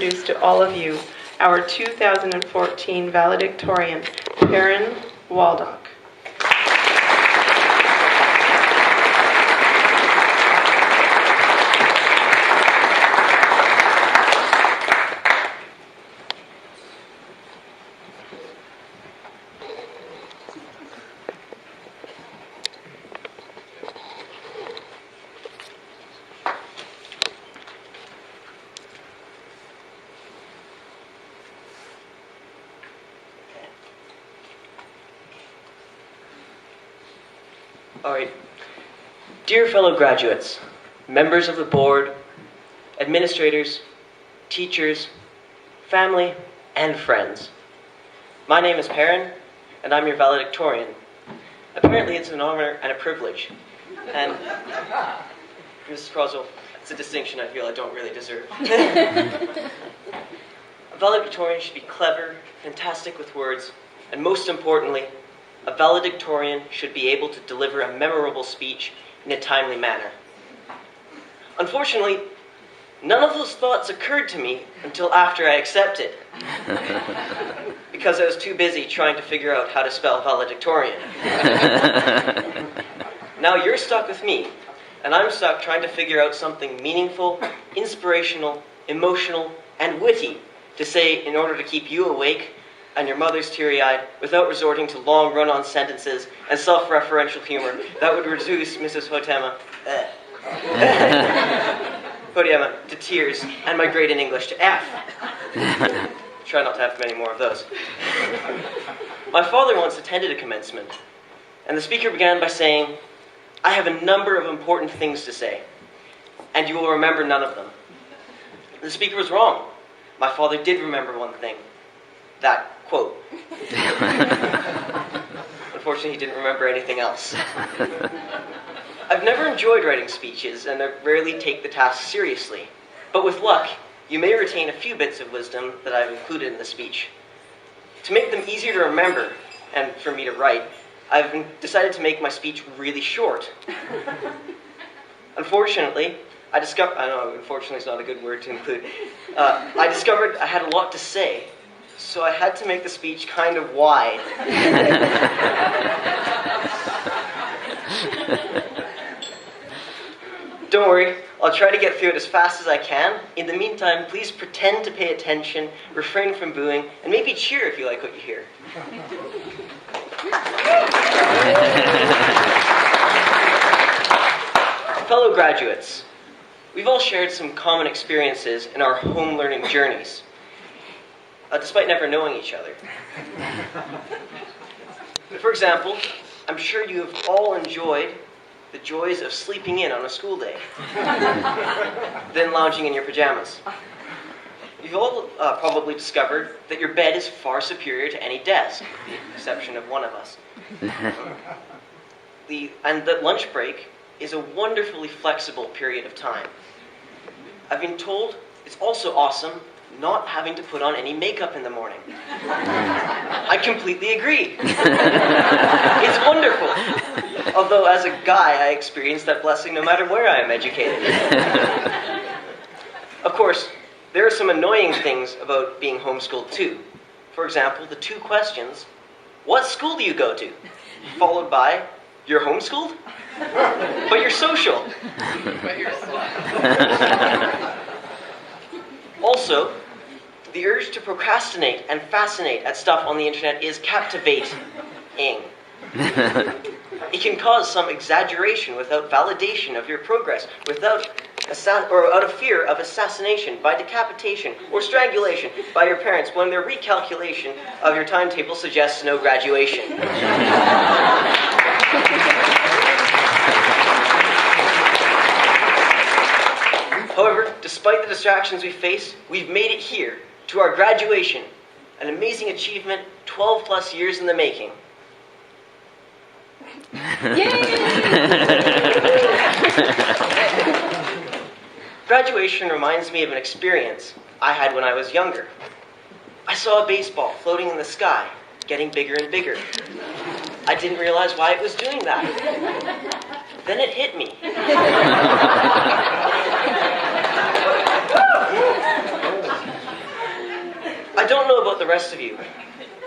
introduce to all of you our 2014 valedictorian, Perrin Waldock. All right. Dear fellow graduates, members of the board, administrators, teachers, family, and friends. My name is Perrin, and I'm your valedictorian. Apparently it's an honor and a privilege. And Mrs. Croswell, it's a distinction I feel I don't really deserve. A valedictorian should be clever, fantastic with words, and most importantly, a valedictorian should be able to deliver a memorable speech in a timely manner. Unfortunately, none of those thoughts occurred to me until after I accepted, because I was too busy trying to figure out how to spell valedictorian. Now you're stuck with me, and I'm stuck trying to figure out something meaningful, inspirational, emotional, and witty to say in order to keep you awake and your mother's teary-eyed without resorting to long run-on sentences and self-referential humor that would reduce Mrs. Hodiema to tears and my grade in English to F. Try not to have many more of those. My father once attended a commencement, and the speaker began by saying, "I have a number of important things to say, and you will remember none of them." The speaker was wrong. My father did remember one thing. That quote. Unfortunately, he didn't remember anything else. I've never enjoyed writing speeches, and I rarely take the task seriously. But with luck, you may retain a few bits of wisdom that I've included in the speech. To make them easier to remember, and for me to write, I've decided to make my speech really short. Unfortunately, I know unfortunately is not a good word to include. I discovered I had a lot to say, so I had to make the speech kind of wide. Don't worry, I'll try to get through it as fast as I can. In the meantime, please pretend to pay attention, refrain from booing, and maybe cheer if you like what you hear. Fellow graduates, we've all shared some common experiences in our home learning journeys, despite never knowing each other. For example, I'm sure you have all enjoyed the joys of sleeping in on a school day, then lounging in your pajamas. You've all probably discovered that your bed is far superior to any desk, with the exception of one of us. And that lunch break is a wonderfully flexible period of time. I've been told it's also awesome not having to put on any makeup in the morning. I completely agree. It's wonderful. Although as a guy, I experience that blessing no matter where I am educated. Of course, there are some annoying things about being homeschooled too. For example, the two questions, what school do you go to? Followed by, you're homeschooled? But you're social. But you're Also, the urge to procrastinate and fascinate at stuff on the internet is captivating. It can cause some exaggeration without validation of your progress, out of fear of assassination by decapitation or strangulation by your parents when their recalculation of your timetable suggests no graduation. However, despite the distractions we face, we've made it here, to our graduation, an amazing achievement 12 plus years in the making. Graduation reminds me of an experience I had when I was younger. I saw a baseball floating in the sky, getting bigger and bigger. I didn't realize why it was doing that. Then it hit me. don't know about the rest of you,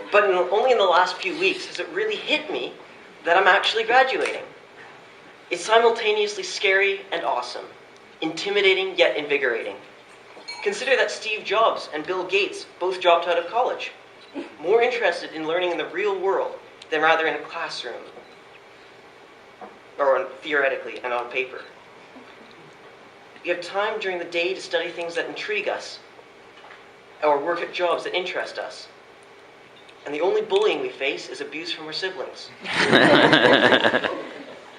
but only in the last few weeks has it really hit me that I'm actually graduating. It's simultaneously scary and awesome, intimidating yet invigorating. Consider that Steve Jobs and Bill Gates both dropped out of college, more interested in learning in the real world than rather in a classroom, or theoretically and on paper. We have time during the day to study things that intrigue us, or work at jobs that interest us. And the only bullying we face is abuse from our siblings.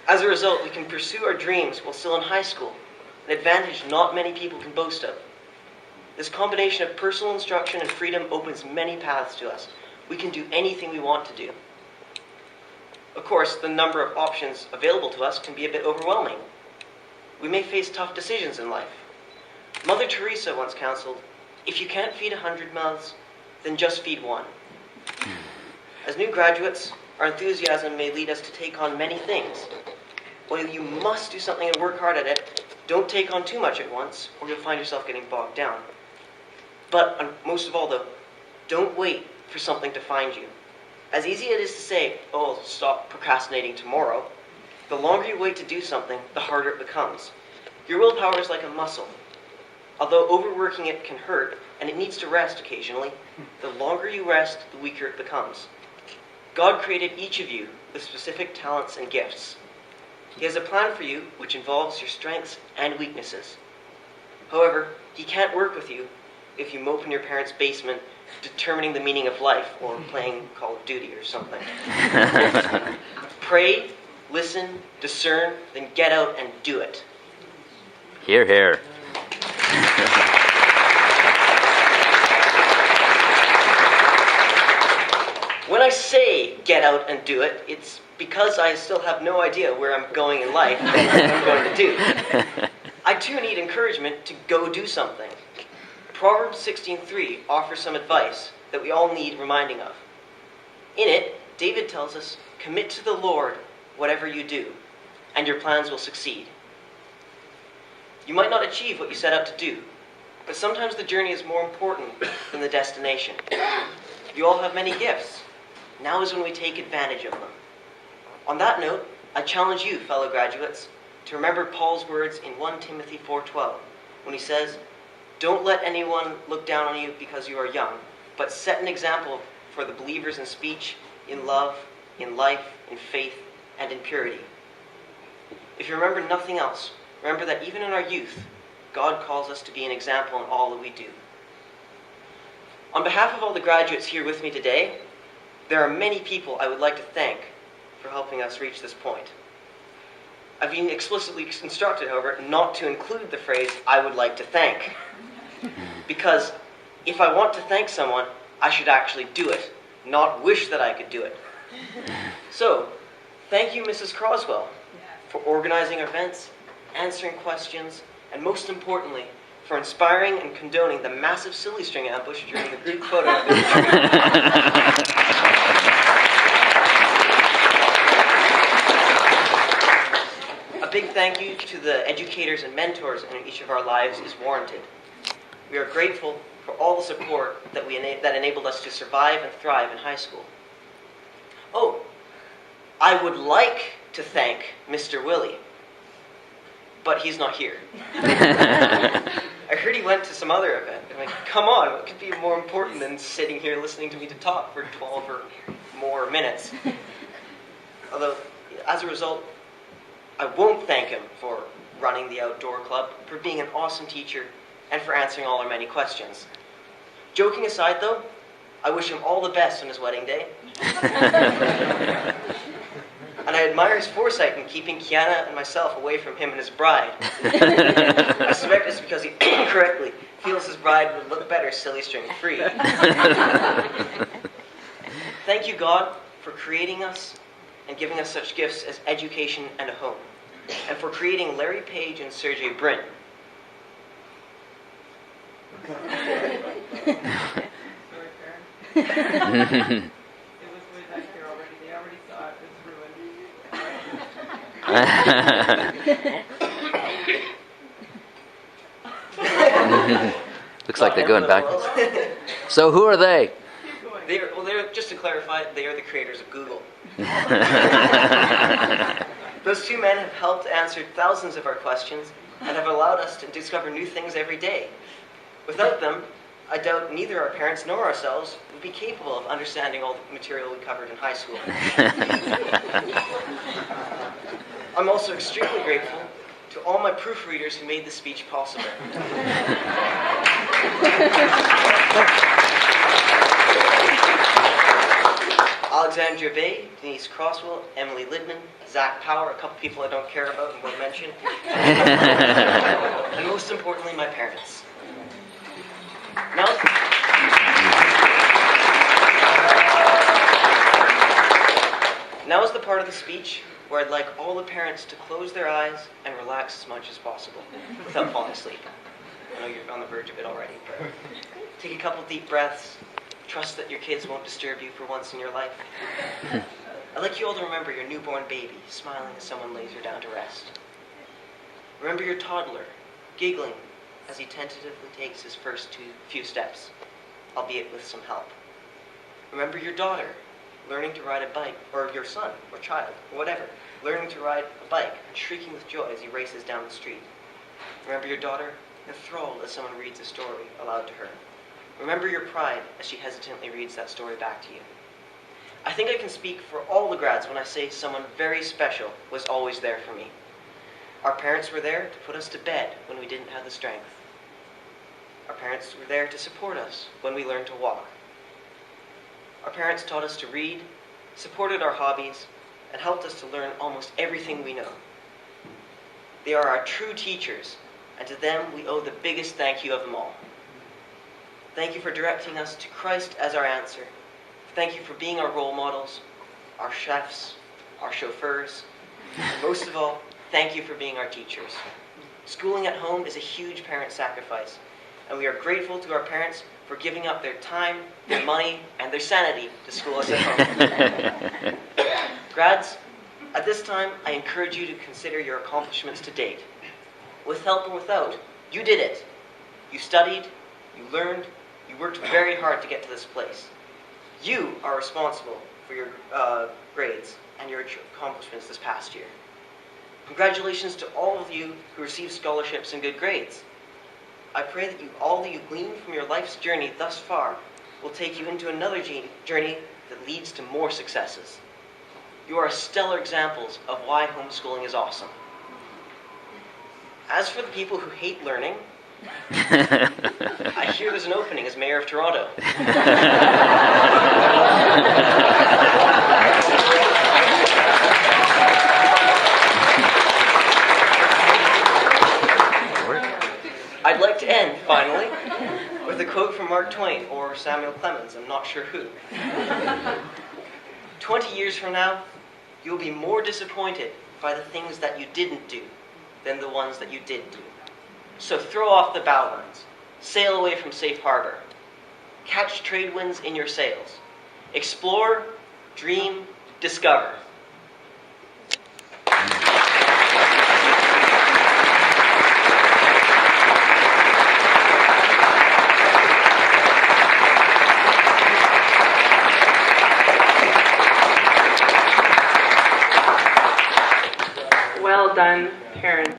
As a result, we can pursue our dreams while still in high school, an advantage not many people can boast of. This combination of personal instruction and freedom opens many paths to us. We can do anything we want to do. Of course, the number of options available to us can be a bit overwhelming. We may face tough decisions in life. Mother Teresa once counseled, "If you can't feed 100 mouths, then just feed one." As new graduates, our enthusiasm may lead us to take on many things. While you must do something and work hard at it, don't take on too much at once, or you'll find yourself getting bogged down. But most of all, though, don't wait for something to find you. As easy it is to say, "Oh, I'll stop procrastinating tomorrow," the longer you wait to do something, the harder it becomes. Your willpower is like a muscle. Although overworking it can hurt, and it needs to rest occasionally, the longer you rest, the weaker it becomes. God created each of you with specific talents and gifts. He has a plan for you which involves your strengths and weaknesses. However, He can't work with you if you mope in your parents' basement determining the meaning of life or playing Call of Duty or something. Pray, listen, discern, then get out and do it. Hear, hear. When I say get out and do it, it's because I still have no idea where I'm going in life and what I'm going to do. I too need encouragement to go do something. Proverbs 16:3 offers some advice that we all need reminding of. In it, David tells us, "Commit to the Lord whatever you do, and your plans will succeed." You might not achieve what you set out to do, but sometimes the journey is more important than the destination. You all have many gifts. Now is when we take advantage of them. On that note, I challenge you, fellow graduates, to remember Paul's words in 1 Timothy 4:12, when he says, "Don't let anyone look down on you because you are young, but set an example for the believers in speech, in love, in life, in faith, and in purity." If you remember nothing else, remember that even in our youth, God calls us to be an example in all that we do. On behalf of all the graduates here with me today, there are many people I would like to thank for helping us reach this point. I've been explicitly instructed, however, not to include the phrase, "I would like to thank," because if I want to thank someone, I should actually do it, not wish that I could do it. So, thank you, Mrs. Croswell, for organizing events, answering questions, and most importantly, for inspiring and condoning the massive silly string ambush during the group photo. A big thank you to the educators and mentors in each of our lives is warranted. We are grateful for all the support that enabled us to survive and thrive in high school. Oh, I would like to thank Mr. Willie, but he's not here. I heard he went to some other event. I'm like, come on, what could be more important than sitting here listening to me to talk for 12 or more minutes? Although, as a result, I won't thank him for running the outdoor club, for being an awesome teacher, and for answering all our many questions. Joking aside, though, I wish him all the best on his wedding day. And I admire his foresight in keeping Kiana and myself away from him and his bride. I suspect it's because he incorrectly feels his bride would look better silly string free. Thank you, God, for creating us and giving us such gifts as education and a home, and for creating Larry Page and Sergey Brin. It was way back here already. They already saw it. It's ruined. Looks like they're going back. Well, So who are they? they're, just to clarify, they are the creators of Google. Those two men have helped answer thousands of our questions and have allowed us to discover new things every day. Without them, I doubt neither our parents nor ourselves would be capable of understanding all the material we covered in high school. I'm also extremely grateful to all my proofreaders who made this speech possible. Alexandria Bay, Denise Croswell, Emily Lidman, Zach Power, a couple people I don't care about and won't mention, and most importantly, my parents. Now is the part of the speech where I'd like all the parents to close their eyes and relax as much as possible without falling asleep. I know you're on the verge of it already, but take a couple deep breaths. Trust that your kids won't disturb you for once in your life. I'd like you all to remember your newborn baby smiling as someone lays her down to rest. Remember your toddler giggling as he tentatively takes his first few steps, albeit with some help. Remember your daughter learning to ride a bike, or your son or child, or whatever, learning to ride a bike and shrieking with joy as he races down the street. Remember your daughter enthralled as someone reads a story aloud to her. Remember your pride as she hesitantly reads that story back to you. I think I can speak for all the grads when I say someone very special was always there for me. Our parents were there to put us to bed when we didn't have the strength. Our parents were there to support us when we learned to walk. Our parents taught us to read, supported our hobbies, and helped us to learn almost everything we know. They are our true teachers, and to them we owe the biggest thank you of them all. Thank you for directing us to Christ as our answer. Thank you for being our role models, our chefs, our chauffeurs, and most of all, thank you for being our teachers. Schooling at home is a huge parent sacrifice, and we are grateful to our parents for giving up their time, their money, and their sanity to school us at home. Grads, at this time, I encourage you to consider your accomplishments to date. With help or without, you did it. You studied, you learned, you worked very hard to get to this place. You are responsible for your grades and your accomplishments this past year. Congratulations to all of you who received scholarships and good grades. I pray that all that you gleaned from your life's journey thus far will take you into another journey that leads to more successes. You are stellar examples of why homeschooling is awesome. As for the people who hate learning, I hear there's an opening as mayor of Toronto. I'd like to end, finally, with a quote from Mark Twain or Samuel Clemens, I'm not sure who. 20 years from now, you'll be more disappointed by the things that you didn't do than the ones that you did do. So throw off the bow lines, sail away from safe harbor, catch trade winds in your sails, explore, dream, discover.